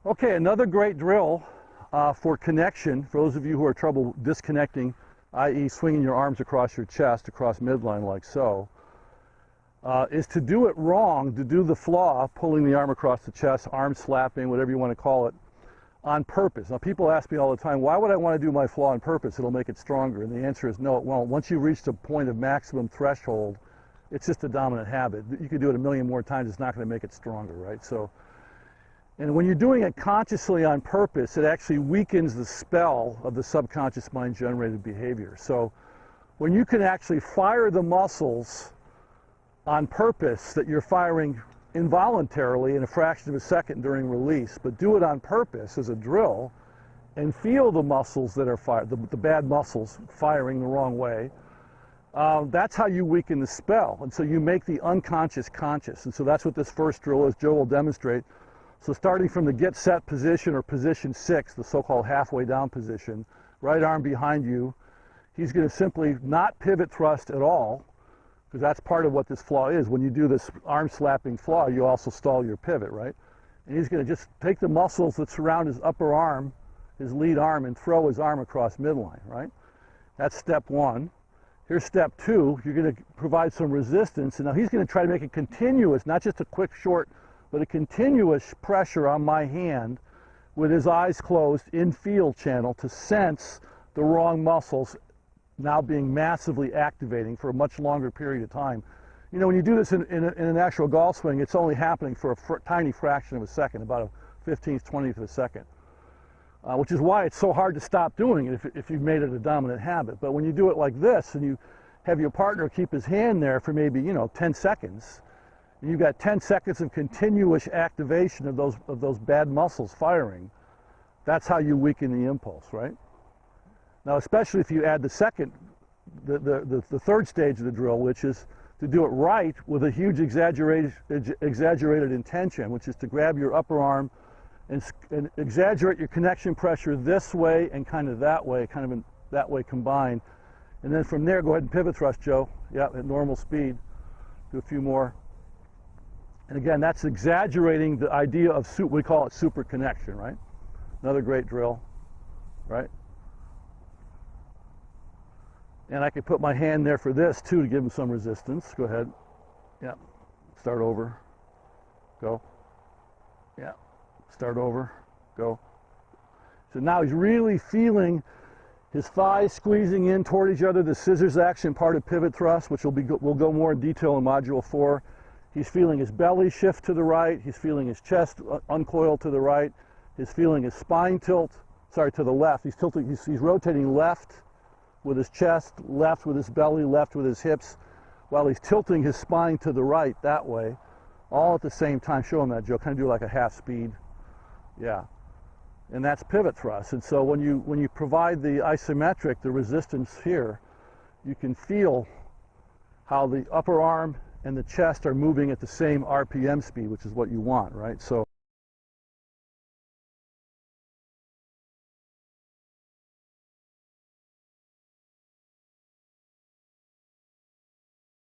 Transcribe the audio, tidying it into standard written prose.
Okay, another great drill for connection, for those of you who are trouble disconnecting, i.e. swinging your arms across your chest, across midline like so, is to do it wrong, to do the flaw, pulling the arm across the chest, arm slapping, whatever you want to call it, on purpose. Now people ask me all the time, why would I want to do my flaw on purpose? It'll make it stronger. And the answer is no, it won't. Once you reach the point of maximum threshold, it's just a dominant habit. You could do it a million more times, it's not going to make it stronger, right? So, and when you're doing it consciously on purpose, it actually weakens the spell of the subconscious mind-generated behavior. So when you can actually fire the muscles on purpose that you're firing involuntarily in a fraction of a second during release, but do it on purpose as a drill and feel the muscles that are fired, the bad muscles firing the wrong way, that's how you weaken the spell. And so you make the unconscious conscious. And so that's what this first drill is. Joe will demonstrate. So starting from the get set position, or position 6, the so-called halfway down position, right arm behind you, he's going to simply not pivot thrust at all, because that's part of what this flaw is. When you do this arm slapping flaw, you also stall your pivot, right? And he's going to just take the muscles that surround his upper arm, his lead arm, and throw his arm across midline, right? That's step 1. Here's step 2. You're going to provide some resistance, and now he's going to try to make it continuous, not just a quick, short, but a continuous pressure on my hand with his eyes closed in field channel to sense the wrong muscles now being massively activating for a much longer period of time. You know, when you do this in an actual golf swing, it's only happening for a tiny fraction of a second, about a 15th, 20th of a second, which is why it's so hard to stop doing it if you've made it a dominant habit. But when you do it like this and you have your partner keep his hand there for maybe, 10 seconds, and you've got 10 seconds of continuous activation of those bad muscles firing, that's how you weaken the impulse, right? Now, especially if you add the third stage of the drill, which is to do it right with a huge exaggerated intention, which is to grab your upper arm and exaggerate your connection pressure this way and kind of that way, that way combined. And then from there, go ahead and pivot thrust, Joe. Yeah, at normal speed. Do a few more. And again, that's exaggerating the idea of, we call it super connection, right? Another great drill, right? And I could put my hand there for this too to give him some resistance. Go ahead. Yeah. Start over. Go. Yeah. Start over. Go. So now he's really feeling his thighs squeezing in toward each other, the scissors action part of pivot thrust, which we'll go more in detail in Module 4. He's feeling his belly shift to the right. He's feeling his chest uncoil to the right. He's feeling his spine tilt, to the left. He's tilting, he's rotating left with his chest, left with his belly, left with his hips, while he's tilting his spine to the right that way, all at the same time. Show him that, Joe. Kind of do like a half speed. Yeah. And that's pivot thrust. And so when you provide the isometric, the resistance here, you can feel how the upper arm and the chest are moving at the same RPM speed, which is what you want, right? So